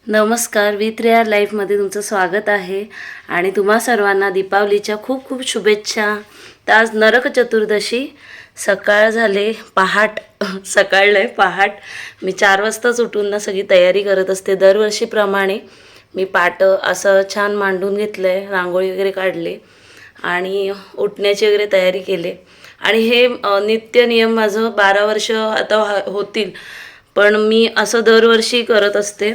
नमस्कार, with rare लाईफमध्ये तुमचं स्वागत आहे आणि तुम्हा सर्वांना दीपावलीच्या खूप खूप शुभेच्छा. तर आज नरक चतुर्दशी, सकाळ झाले पहाट. सकाळ नाही पहाट. मी 4 वाजताच उठून ना सगळी तयारी करत असते. दरवर्षीप्रमाणे मी पाट असं छान मांडून घेतलं आहे, रांगोळी वगैरे काढले आणि उठण्याची वगैरे तयारी केली. आणि हे नित्य नियम माझं 12 वर्ष आता होतील, पण मी असं दरवर्षी करत असते.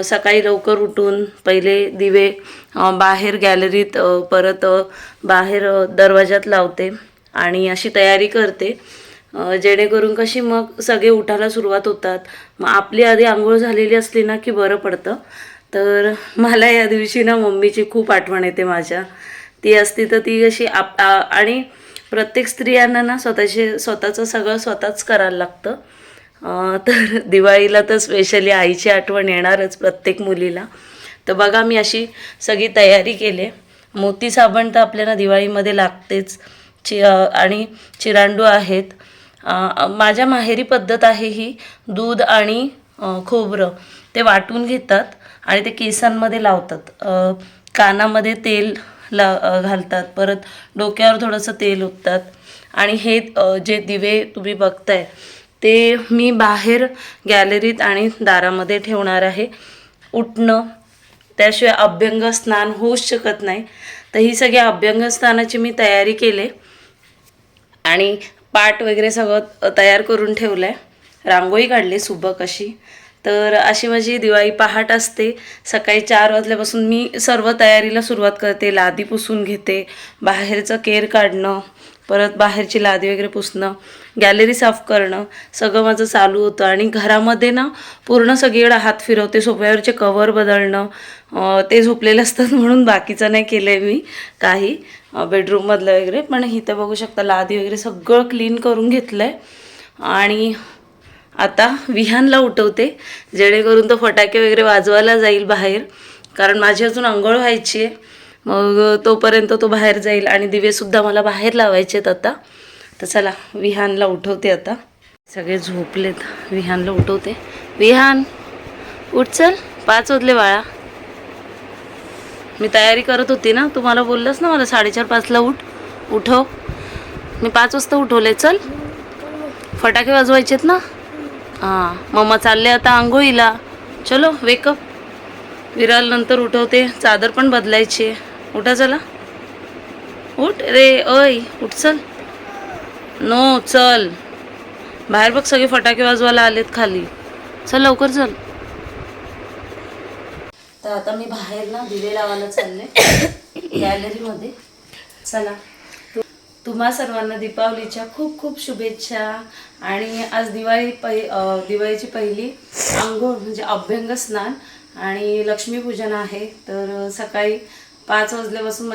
सकाळी लवकर उठून पहिले दिवे बाहेर गॅलरीत, परत बाहेर दरवाजात लावते आणि अशी तयारी करते, जेणेकरून कशी मग सगळे उठायला सुरुवात होतात. मग आपली आधी आंघोळ झालेली असली ना की बरं पडतं. तर मला या दिवशी ना मम्मीची खूप आठवण येते माझ्या. ती असती तर ती कशी आणि प्रत्येक स्त्रियांना ना स्वतःचं सगळं स्वतःच करायला लागतं. तर दिवाळीला तर स्पेशली आईची आठवण येणारच प्रत्येक मुलीला. तर बघा मी अशी सगळी तयारी केली. मोती साबण तर आपल्याला दिवाळीमध्ये लागतेच. आणि चिरांडू आहेत. माझ्या माहेरी पद्धत आहे ही, दूध आणि खोबरं ते वाटून घेतात आणि ते केसांमध्ये लावतात. कानामध्ये तेल घालतात, परत डोक्यावर थोडंसं तेल ओततात. आणि हे जे दिवे तुम्ही बघताय ते मी बाहेर गॅलरीत आणि दारामध्ये ठेवणार आहे. उठणं त्याशिवाय अभ्यंग स्नान होऊच शकत नाही. तर ही सगळी अभ्यंग स्नानाची मी तयारी केली आणि पाट वगैरे सगळं तयार करून ठेवलं आहे. रांगोळी काढली सुबक अशी. तर अशी माझी दिवाळी पहाट असते. सकाळी 4 वाजल्यापासून मी सर्व तयारीला सुरुवात करते. लादी पुसून घेते, बाहेरचं केर काढणं, परत बाहेरची लादी वगैरे पुसणं, गॅलरी साफ करणं, सगळं माझं चालू होतं. आणि घरामध्ये ना पूर्ण सगळीकडे हात फिरवते. सोफ्यावरचे कवर बदलणं, ते झोपलेले असतात म्हणून बाकीचं नाही केलं आहे मी काही, बेडरूममधलं वगैरे. पण इथं बघू शकता लादी वगैरे सगळं क्लीन करून घेतलं आहे. आणि आता विहानला उठवते, जेणेकरून तो फटाके वगैरे वाजवायला जाईल बाहेर, कारण माझी अजून अंघोळ व्हायची आहे. मग तोपर्यंत तो बाहेर जाईल आणि दिवेसुद्धा मला बाहेर लावायचे आहेत आता. तर चला विहानला उठवते आता. सगळे झोपलेत, विहानला उठवते. विहान उठ, चल 5 वाजले बाळा. मी तयारी करत होती ना, तुम्हाला बोललंच ना मला 4:30-5ला उठव. मी 5 वाजता उठवले. चल फटाके वाजवायचेत ना. हां, मम्मा चालले आता आंघोळीला. चलो वेकअप. विराल नंतर उठवते, चादर पण बदलायची आहे. उठा चला, उठ रे. अय उठ, चल. नो चल, बाहेर बघ सगळे फटाके वाजवायला आलेत खाली. चल लवकर चल. तर आता मी बाहेर ना दिवे लावायला चालले गॅलरीमध्ये. चला, तुम्हा सर्वांना दीपावलीच्या खूप खूप शुभेच्छा. आणि आज दिवाळीची पहिली आंघोळ म्हणजे अभ्यंग स्नान आणि लक्ष्मीपूजन आहे. तर सकाळी 5 वाजल्यापासून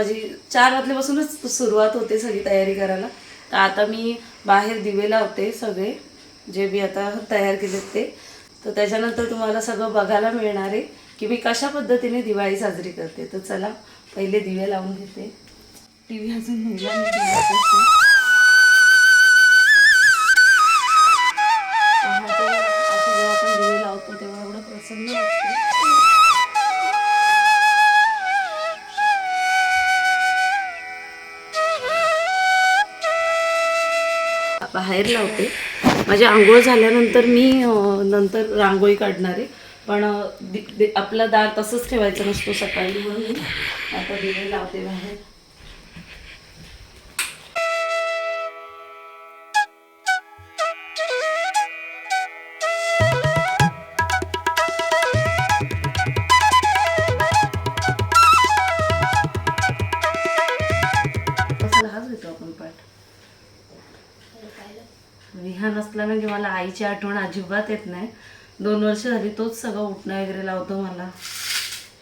4 वाजल्यापासूनच सुरुवात होते सगळी तयारी करायला. तर आता मी बाहेर दिवे लावते सगळे, जे मी आता तयार केलेत ते. तर त्याच्यानंतर तुम्हाला सगळं बघायला मिळणार आहे की मी कशा पद्धतीने दिवाळी साजरी करते. तर चला पहिले दिवे लावून घेते. टी व्ही अजून महिला जेव्हा आपण दिवे लावतो तेव्हा एवढं प्रसन्न वाटतं. बाहेर लावते. माझी आंघोळ झाल्यानंतर मी नंतर रांगोळी काढणार आहे. पण आपला दार तसंच ठेवायचं नसतो सकाळी, म्हणून आता दिवे लावते बाहेर. विहान असला म्हणजे मला आईची आठवण अजिबात येत नाही. 2 वर्ष झाली तोच सगळं उठणं वगैरे लावतो मला.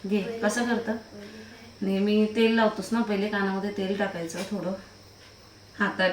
घे, कसं करतं, नेहमी तेल लावतोस ना. पहिले कानामध्ये तेल टाकायचं थोडं, हातात.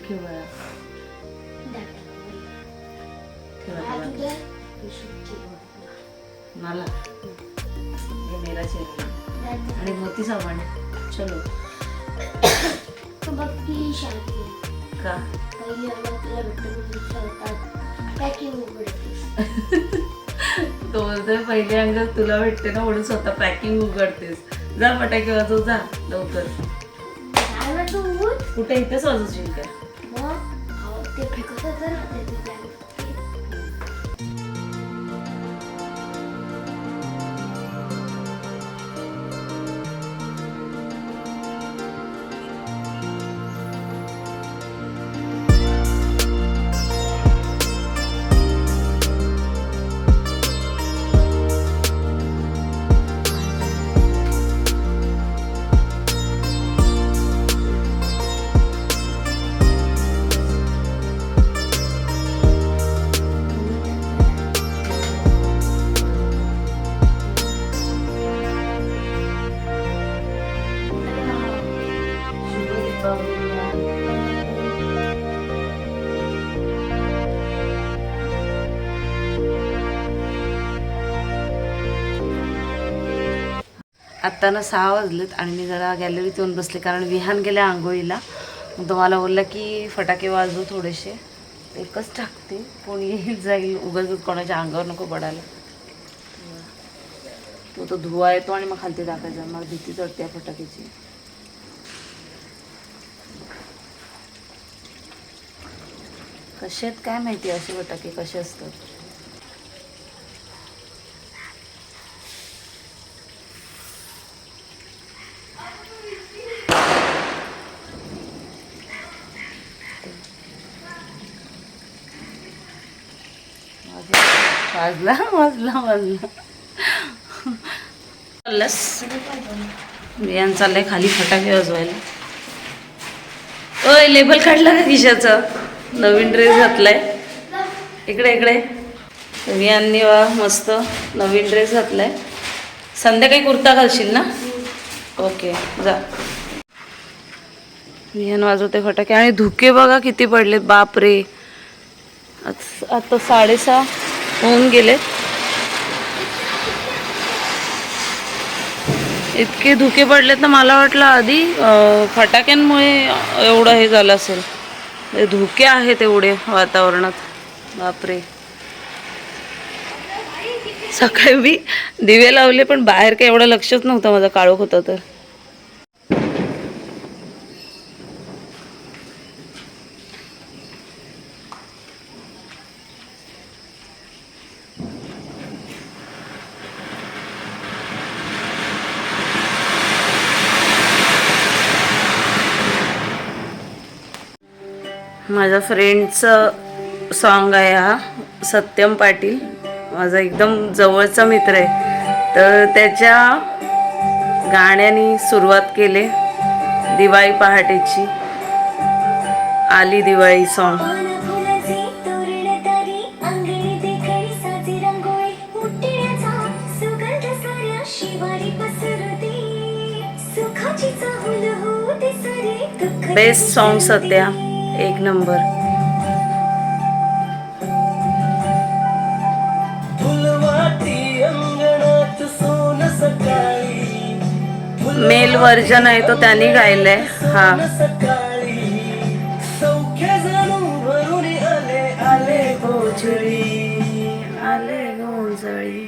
ठेव बाळा. ठेवा, ठेवा. मला हे मेरा चेहरा आणि मोती साबण. चलो का तो बोलतोय पहिले अंग तुला भेटते ना म्हणून स्वतः पॅकिंग उघडतेस. जा फटाके वाजव, जा लवकर. कुठे इथेच वाजवशील का? आत्ता ना 6 वाजलेत आणि मी जरा गॅलरीत येऊन बसले कारण विहान गेल्या आंघोळीला. मग तो मला बोलला की फटाके वाजवू थोडेसे. एकच टाकते, कोणी येईल जाईल, उगाच कोणाच्या अंगावर नको पडायला. तो धुवा येतो आणि मग खालती टाकायचा. मला भीती चढते फटाक्याची. कसे आहेत काय माहिती असे फटाके कसे असतात. वाजला वाजला वाजला. बियान चाललंय खाली फटाके वाजवायला. ओय लेबल काढला का खिशाचं? नवीन ड्रेस घातलाय. इकडे इकडे बियांनी वा मस्त नवीन ड्रेस घातलाय. संध्याकाळी कुर्ता घालशील ना? ओके जा. बियान वाजवते फटाके आणि धुके बघा किती पडलेत. बापरे, आता 6:30 होऊन गेले. इतके धुके पडलेत ना. मला वाटलं आधी फटाक्यांमुळे एवढं हे झालं असेल. धुके आहेत एवढे वातावरणात. बापरे, सकाळी मी दिवे लावले पण बाहेर काही एवढं लक्षच नव्हतं माझं. काळोख होता तर. माझ्या फ्रेंडचं सॉन्ग आहे हा. सत्यम पाटील माझा एकदम जवळचा मित्र आहे. तर त्याच्या गाण्याने सुरुवात केले दिवाळी पहाटेची. आली दिवाळी सॉन्ग. बेस्ट सॉन्ग सध्या, एक नंबर. मेल वर्जन आहे तो त्यांनी गायलाय हा. आले गोजरी आले गोंजळी.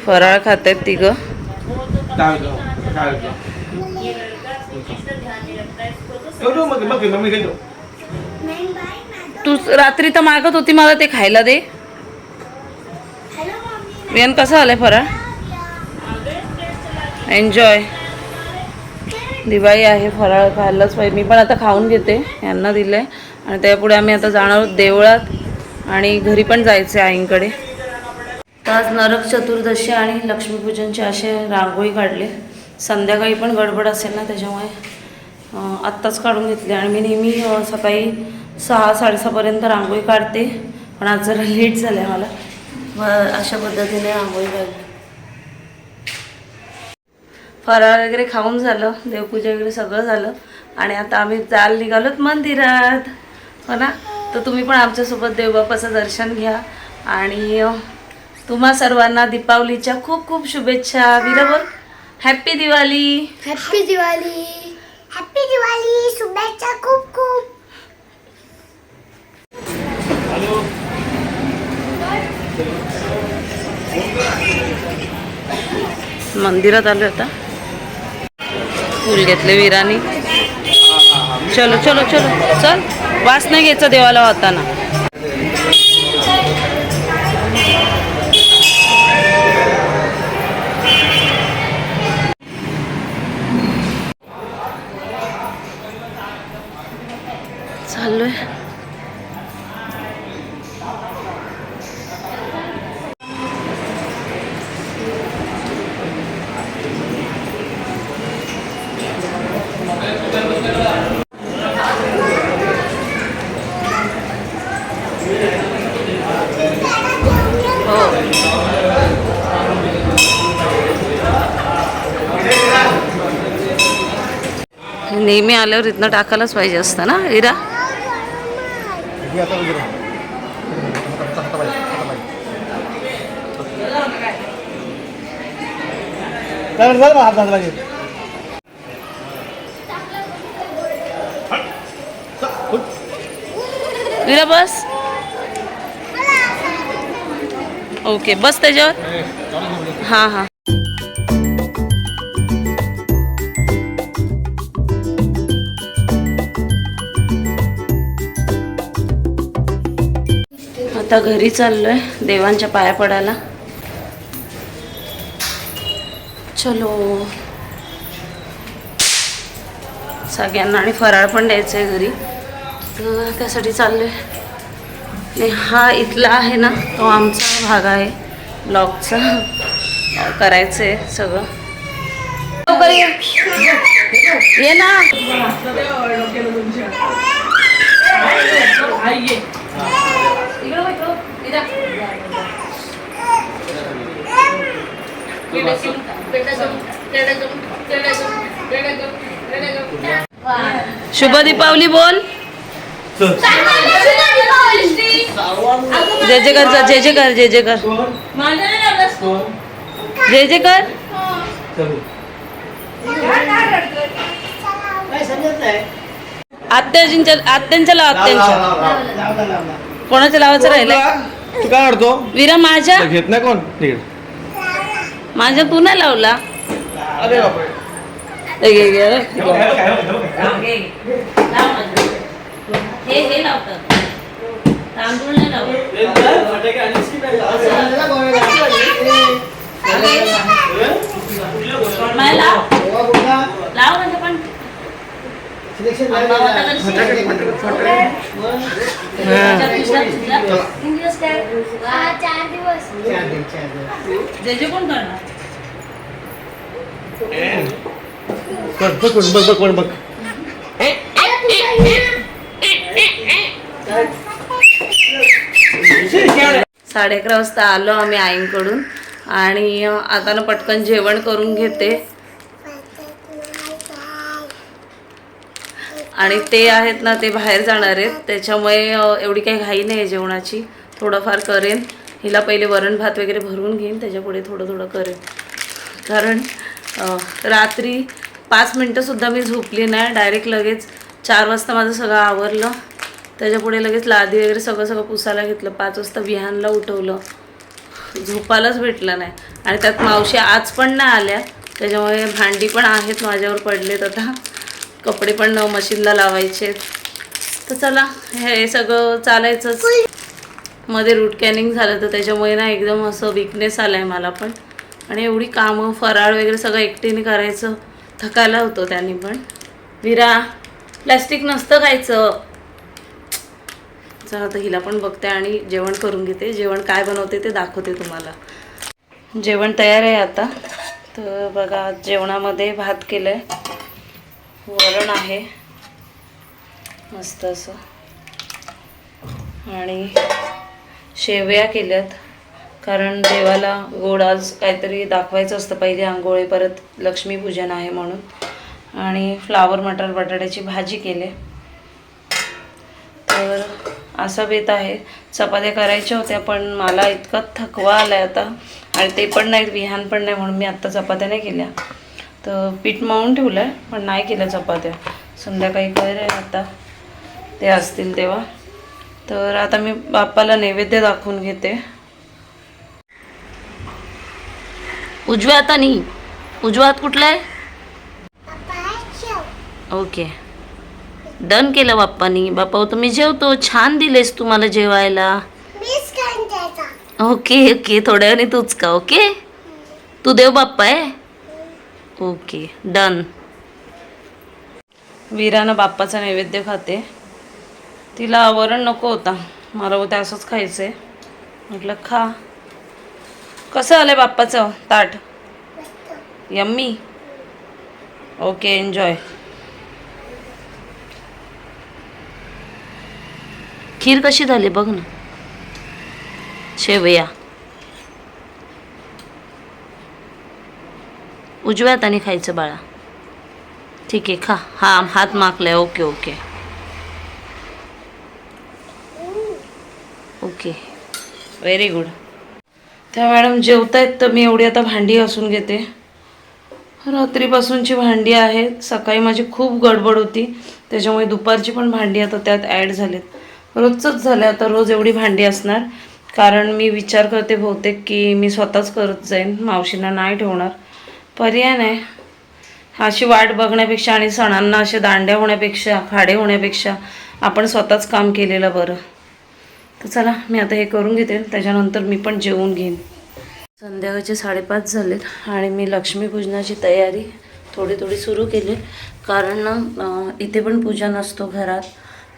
फराळ खात आहेत तिघं. तू रात्री तर मागत होती मला ते खायला दे. रियान कसं आलंय फराळ? एन्जॉय. दिवाळी आहे, फराळ खायलाच पाहिजे. मी पण आता खाऊन घेते, यांना दिलंय. आणि त्यापुढे आम्ही आता जाणार आहोत देवळात आणि घरी पण जायचं आहे आईंकडे. तर आज नरक चतुर्दशी आणि लक्ष्मीपूजनचे असे रांगोळी काढले. संध्याकाळी पण गडबड असेल ना, त्याच्यामुळे आत्ताच काढून घेतले. आणि मी नेहमी सकाळी 6-6:30पर्यंत रांगोळी काढते, पण आज जरा लेट झालं आहे मला. अशा पद्धतीने रांगोळी काढली. फराळ वगैरे खाऊन झालं, देवपूजा वगैरे सगळं झालं. आणि आता आम्ही जायला निघालोत मंदिरात, हो ना. तर तुम्ही पण आमच्यासोबत देवबापाचं दर्शन घ्या. आणि तुम्हा सर्वांना दीपावलीच्या खूप खूप शुभेच्छा. वीरा बोल, happy Diwali. Happy Diwali. Happy Diwali. शुभेच्छा खूप खूप. मंदिरात आलो आता. फुल घेतले वीरानी. चलो चलो चलो चल. वास नाही घ्यायचा देवाला वाहताना. चाललोय. नेहमी आल्यावर इथनं टाकायलाच पाहिजे असतं ना इरा. इरा बस. ओके बस त्याच्यावर. हां हां. आता घरी चाललोय देवांच्या पाया पडायला. चलो. सगळ्यांना आणि फराळ पण द्यायचं आहे घरी, तर त्यासाठी चाललोय. आणि हा इथला आहे ना, तो आमचा भाग आहे ब्लॉगचा. करायचं आहे सगळं. ये ना. शुभ दीपावली बोल. जय जय कर, जय जय कर, जय जय कर, जय जय कर. आत्यांच्या लाव. आत्यांच्या कोणाच्या लावायचं राहिलं? तू काय करतो? वीरा माझ्या घेत नाही कोण? माझ्या तू नाही लावला. अरे बापरे. हे लावतात तांदूळ नाही लावत. लाव म्हणजे पण जे जे कोण करणार? बघ 11:30 वाजता आलो आम्ही आईंकडून. आणि आता ना पटकन जेवण करून घेते. आणि ते आहेत ना, ते बाहेर जाणार आहेत, त्याच्यामुळे एवढी काही घाई नाही आहे जेवणाची. थोडंफार करेन. हिला पहिले वरण भात वगैरे भरून घेईन, त्याच्यापुढे थोडं थोडं करेन. कारण रात्री 5 मिनटंसुद्धा मी झोपली नाही. डायरेक्ट लगेच 4 वाजता माझं सगळं आवरलं. त्याच्यापुढे लगेच लादी वगैरे सगळं पुसायला घेतलं. 5 वाजता विहानला उठवलं. झोपायलाच भेटलं नाही. आणि त्यात मावशी आज पण नाही आल्या, त्याच्यामुळे भांडी पण आहेत माझ्यावर पडलेत. आता कपडे पण मशीनला लावायचे. तर चला, हे सगळं चालायचंच. मध्ये रूट कॅनिंग झालं तर त्याच्यामुळे ना एकदम असं विकनेस आला आहे मला पण. आणि एवढी कामं फराळ वगैरे सगळं एकटीने करायचं, थकायला होतं त्यांनी पण. विरा, प्लॅस्टिक नसतं खायचं. चला आता हिला पण बघते आणि जेवण करून घेते. जेवण काय बनवते ते दाखवते तुम्हाला. जेवण तयार आहे आता. तर बघा, जेवणामध्ये भात केलं आहे, वरण आहे मस्त असं, आणि शेवया केल्यात. कारण देवाला गोड आज काहीतरी दाखवायचं असतं, पहिली आंघोळी, परत लक्ष्मीपूजन आहे म्हणून. आणि फ्लावर मटर बटाट्याची भाजी केली. तर असा बेत आहे. चपात्या करायच्या होत्या पण मला इतका थकवा आला आहे आता, आणि ते पण नाहीत, विहान पण नाही, म्हणून मी आत्ता चपात्या नाही केल्या. तर पीठ मळून ठेवलं आहे पण नाही केल्या चपात्या. संध्याकाळी करेन आता, ते असतील तेव्हा. तर आता मी बाप्पाला नैवेद्य दाखवून घेते. उजव्या हातानी. उजवा हात कुठला आहे? ओके, डन केलं बाप्पानी. बाप्पा तुम्ही जेवतो, छान दिलेस तुम्हाला जेवायला. ओके ओके, थोड्या वेळाने तूच का? ओके, तू देव बाप्पा आहे. Okay, done. वीरानं बाप्पाचा नैवेद्य खाते. तिला वरण नको होता, मला होतं असंच खायचं आहे. म्हटलं खा. कसं आलं बाप्पाचं ताट? यम्मी. Okay, enjoy. खीर कशी झाली बघ ना. शेवया उजव्या हाताने खायचं बाळा. ठीक आहे, खा. हा, हात माकलाय. Okay okay okay, very good. त्या मॅडम जेवतायत तर मी एवढी आता भांडी घासून घेते. रात्रीपासूनची भांडी आहेत. सकाळी माझी खूप गडबड होती, त्याच्यामुळे दुपारची पण भांडी आता त्यात ॲड झालीत. रोजचंच झालं आता, रोज एवढी भांडी असणार. कारण मी विचार करते बहुतेक की मी स्वतःच करत जाईन, मावशींना नाही ठेवणार. पर्याय नाही. अशी वाट बघण्यापेक्षा आणि सणांना असे दांड्या होण्यापेक्षा, खाडे होण्यापेक्षा आपण स्वतःच काम केलेलं बरं. तर चला, मी आता हे करून घेते, त्याच्यानंतर मी पण जेवून घेईन. संध्याकाळचे 5:30 झालेत आणि मी लक्ष्मीपूजनाची तयारी थोडी थोडी सुरू केली. कारण इथे पण पूजन असतो घरात,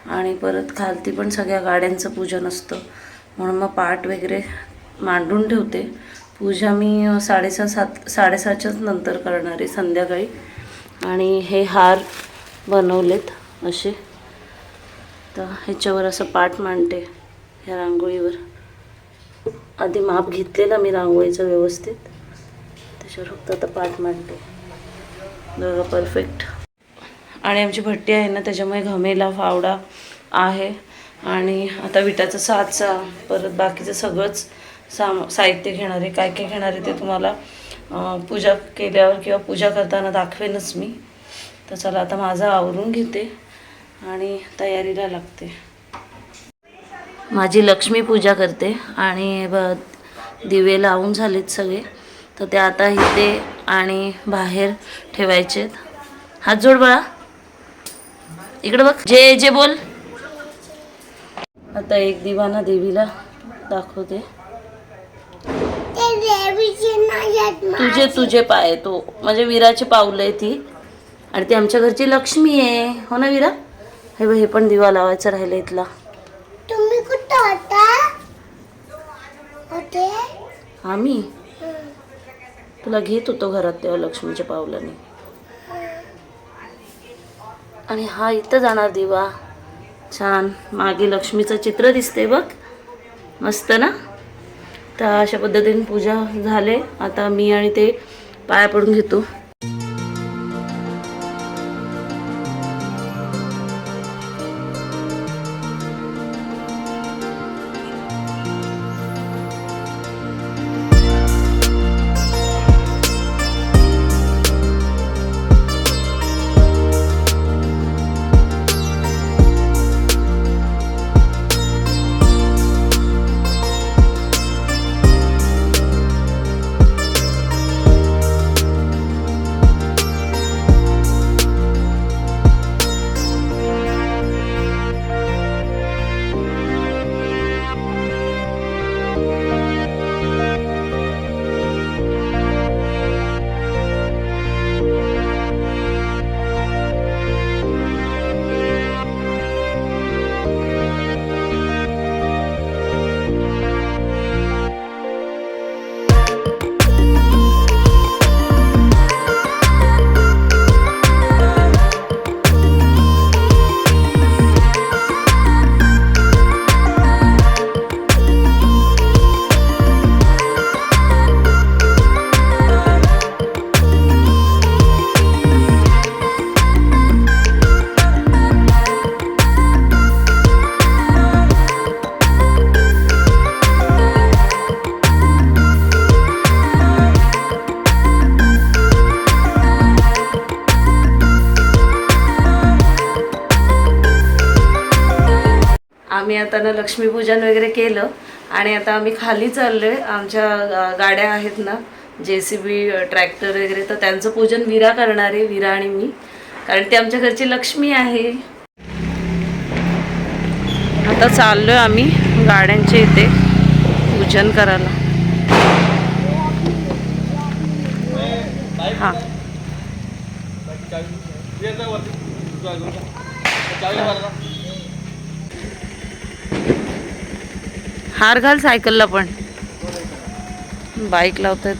आणि परत खालती पण सगळ्या गाड्यांचं पूजन असतं, म्हणून मग पाट वगैरे मांडून ठेवते. पूजा मी 6:30-7:30च्याच नंतर करणार आहे संध्याकाळी. आणि हे हार बनवलेत असे, तर ह्याच्यावर असं पाट मांडते ह्या रांगोळीवर. आधी माप घेतलेला मी रांगोळीचं व्यवस्थित, त्याच्यावर फक्त आता पाट मांडते. बघा, परफेक्ट. आणि आमची भट्टी आहे ना, त्याच्यामुळे घमेला फावडा आहे. आणि आता विटाचा साचा, परत बाकीचं सगळंच साहित्य घेणार आहे. काय काय घेणार आहे ते तुम्हाला पूजा केल्यावर किंवा पूजा करताना दाखवेनच मी. तर चला, आता माझं आवरून घेते आणि तयारीला लागते. माझी लक्ष्मी पूजा करते आणि दिवे लावून झालेत सगळे, तर ते आता इथे आणि बाहेर ठेवायचेत. हात जोड बाळा, इकडे बघ. जे जे बोल. आता एक दिवा ना देवीला दाखवते. तुझे तुझे पाय, तो म्हणजे वीराची पावलं आहे ती, आणि ती आमच्या घरची लक्ष्मी आहे. हो ना वीरा? हे पण दिवा लावायचा राहिला इथला. तुम्ही कुठं होता? होते आम्ही तुला घेत होतो घरात तेव्हा लक्ष्मीच्या पावलाने. आणि हा इथं जाणार दिवा. छान मागे लक्ष्मीचं चित्र दिसते बघ, मस्त ना. तर अशा पद्धतीने पूजा झाले. आता मी आणि ते पाया पडून घेतो. आता ना लक्ष्मीपूजन वगैरे केलं आणि आता आम्ही खाली चाललोय. आमच्या गाड्या आहेत ना JCB ट्रॅक्टर वगैरे, तर त्यांचं पूजन विरा करणार आहे, विरा आणि मी, कारण ती आमच्या घरची लक्ष्मी आहे. आता चाललोय आम्ही गाड्यांच्या इथे पूजन करायला. हां हार घाल सायकलला पण, बाईक लावतात.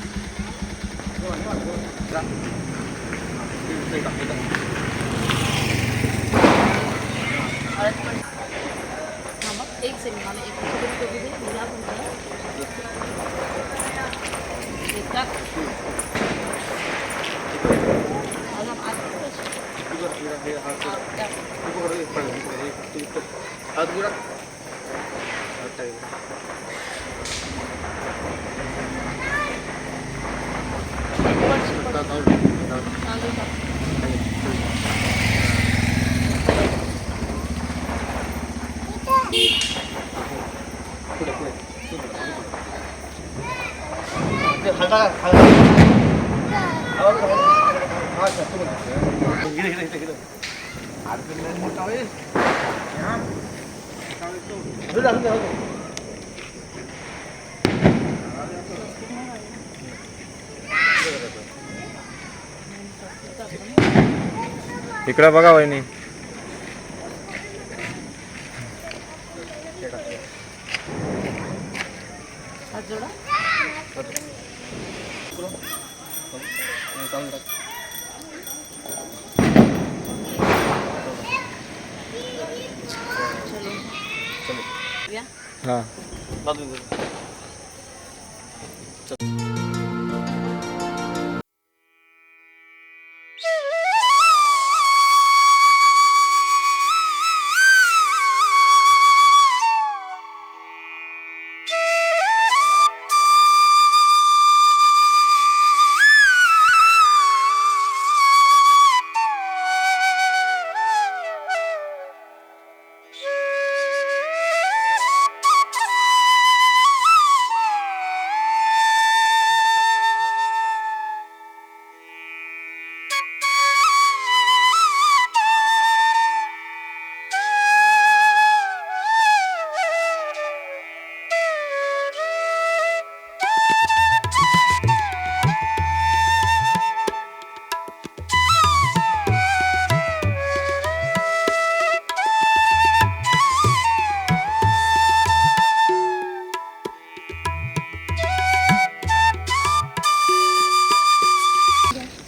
इकडे बघा वहिनी. हाँ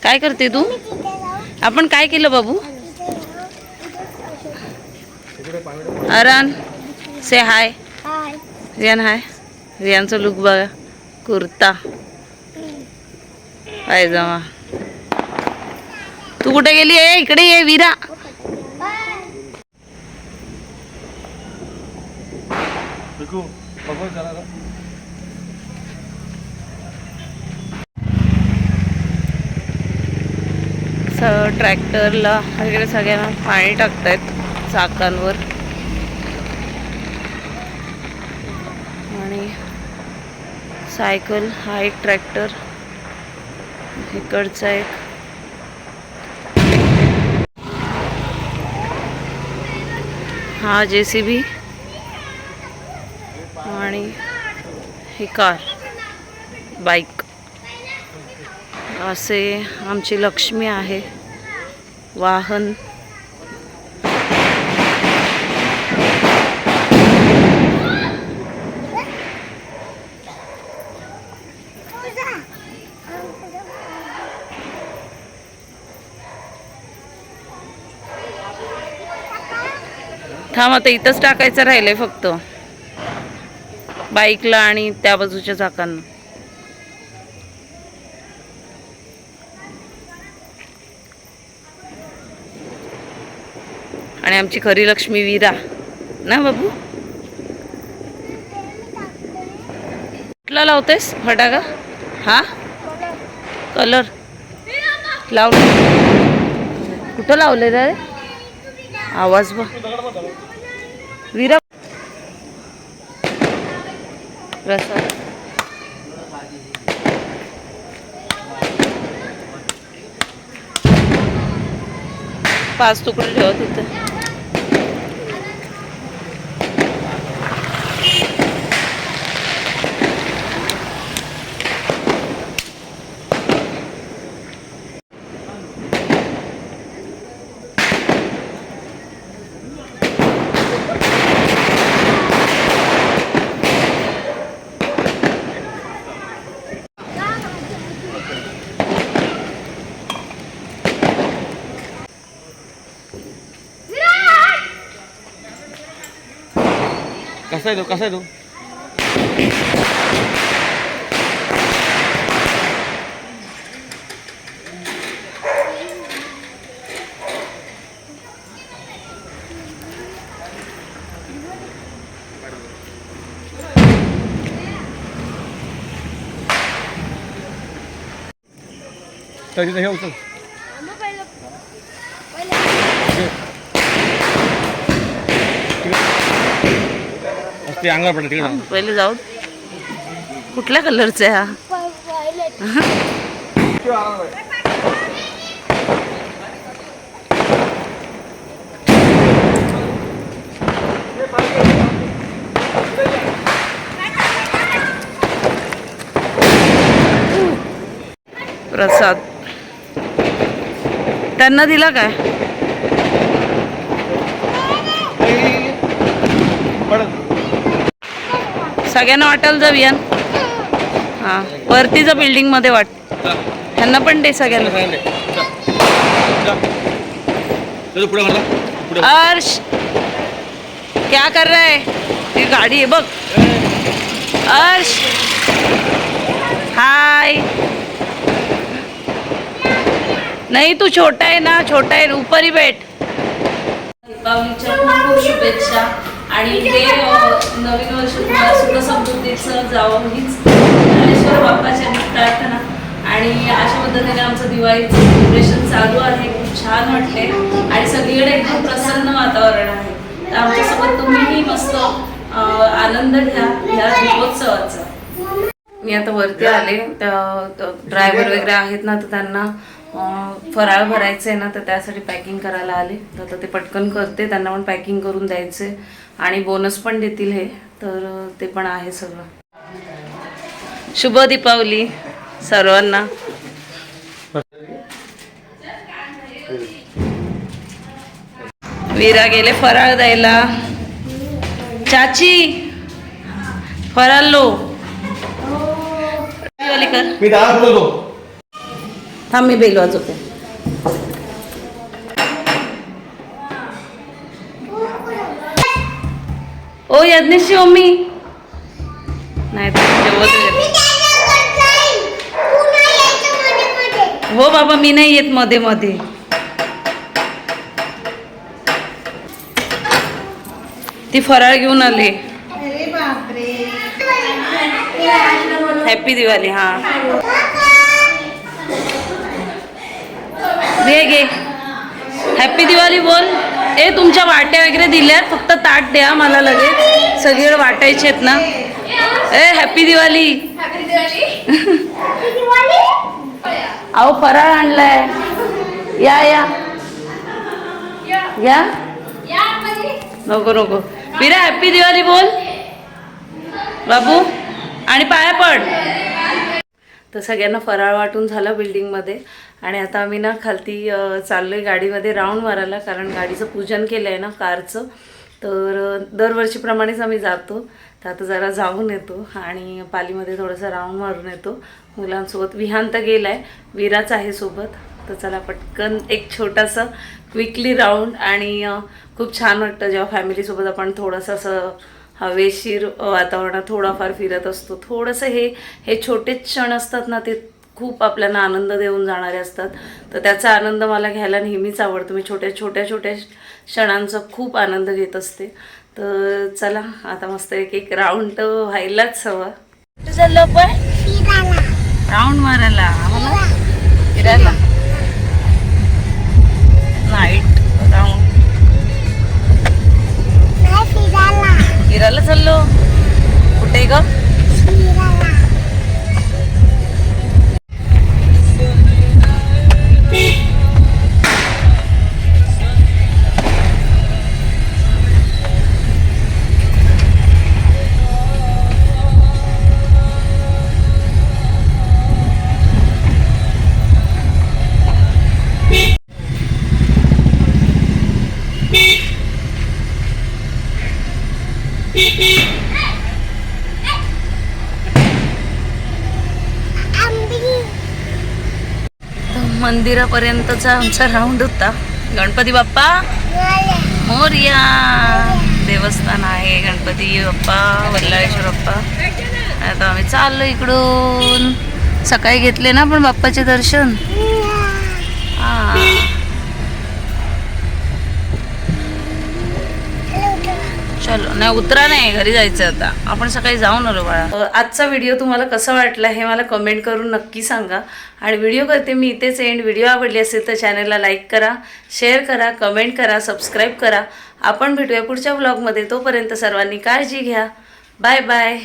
काय करते तू? आपण काय केलं बाबू? अरन से हाय. रियान हाय. रियानचं लुक बघा, कुर्ता पायजमा. तू कुठे गेली आहे? इकडे ये वीरा. ट्रॅक्टरला वगैरे सगळ्यांना पाणी टाकतायत चाकांवर. आणि सायकल, हा एक ट्रॅक्टर, इकडचा एक. हा JCB आणि ही कार, बाईक. असे आमची लक्ष्मी आहे वाहन. थांब, आता इथंच टाकायचं राहिलंय फक्त, बाईकला आणि त्या बाजूच्या चाकांना. आणि आमची खरी लक्ष्मी वीरा ना बाबू. कुठला लावतेस फटाका? हा कलर लावले. कुठं लावले रे? आवाज बघ वीरा. प्रसाद पाच तुकडे ठेवा तिथे. कसा आहे तो कसा आहे तो तर तिथे हे उचल ते अंगावर पडलं तिकडे जाऊन. पहिले जाऊ. कुठल्या कलरचा आहे हा? प्रसाद त्यांना दिला काय? सगळ्यांना वाटायला जाऊया. हां वरतीचा बिल्डिंग मध्ये वाट. त्यांना पण दे सगळ्यांना. अर्श क्या कर रहा है? ही गाडी आहे बघ. अर्श हाय. नाही तू छोटा आहे ना, छोटा आहे. ऊपर ही बैठ. दीपावलीच्या खूप खूप शुभेच्छा आणि ते नवीन वर्ष तुम्हाला सुख समृद्धीचं जावं हीच ज्ञानेश्वर बाप्पाच्या प्रार्थना. आणि अशा पद्धतीने आमचं दिवाळीचं सेलिब्रेशन चालू आहे. खूप छान वाटते आणि सगळीकडे एकदम प्रसन्न वातावरण आहे. तर आमच्यासोबत तुम्हीही मस्त आनंद घ्या ह्या दीपोत्सवाचा. मी आता वरती आले. ड्रायव्हर वगैरे आहेत ना, तर त्यांना फराळ भरायचं आहे ना, तर त्यासाठी पॅकिंग करायला आले. तर ते पटकन करते. त्यांना पण पॅकिंग करून द्यायचे आणि बोनस पण देतील हे. तर ते पण आहे सगळं. शुभ दीपावली सर्वांना. वीरा गेले फराळ द्यायला. चाची फराळ लो. मी डाळ बोलतो. थांब मी बेल वाजवते. ओ यज्ञेशची मम्मी नाही हो बाबा मी नाही येत मध्ये मध्ये. ती फराळ घेऊन आली. हॅपी दिवाळी. हा घे हॅपी दिवाळी बोल. ए तुमच्या वाट्या वगैरे दिल्यात, फक्त ताट द्या मला लगेच. सगळीकडे वाटायचे आहेत ना. ए हॅपी दिवाळी. अहो फराळ आणलाय. या या या. नको नको. विरा हॅपी दिवाळी बोल बाबू आणि पाया पड. तर सगळ्यांना फराळ वाटून झाला बिल्डिंगमध्ये. आणि आता आम्ही ना खालती चाललो आहे गाडीमध्ये राऊंड मारायला, कारण गाडीचं पूजन केलं आहे ना कारचं. तर दरवर्षीप्रमाणेच आम्ही जातो. तर आता जरा जाऊन येतो आणि पालीमध्ये थोडंसं राऊंड मारून येतो मुलांसोबत. विहांत गेला आहे, विराच आहे सोबत. तर चला पटकन एक छोटासा क्विकली राऊंड. आणि खूप छान वाटतं जेव्हा फॅमिलीसोबत आपण थोडंसं असं हवेशीर वातावरणात थोडाफार फिरत असतो. थोडंसं हे छोटेच क्षण असतात ना, ते खूप आपल्याला आनंद देऊन जाणारे असतात. तर त्याचा आनंद मला घ्यायला नेहमीच आवडतो. मी छोट्या क्षणांचा खूप आनंद घेत असते. तर चला आता मस्त एक राऊंड तर व्हायलाच हवा. कुठे चाललो आपण? राऊंड मारायला. आम्हाला फिरायला. नाईट राऊंड फिरायला चाललो. कुठे ग? मंदिरापर्यंतचा आमचा राऊंड होता. गणपती बाप्पा मोरया. देवस्थान आहे गणपती बाप्पा वल्लाळेश्वर बाप्पा. आता आम्ही चाललो इकडून. सकाळी घेतले ना पण बाप्पाचे दर्शन. चलो नाही उतरा नाही घरी जायचं आता. आपण सकाळी जाऊन आलो बाळा. आजचा व्हिडिओ तुम्हाला कसा वाटला हे मला कमेंट करून नक्की सांगा. आणि व्हिडिओ करते मी इथेच एंड. व्हिडिओ आवडली असेल तर चॅनलला लाईक करा, शेअर करा, कमेंट करा, सबस्क्राईब करा. आपण भेटूया पुढच्या व्लॉगमध्ये. तोपर्यंत सर्वांनी काळजी घ्या. Bye bye.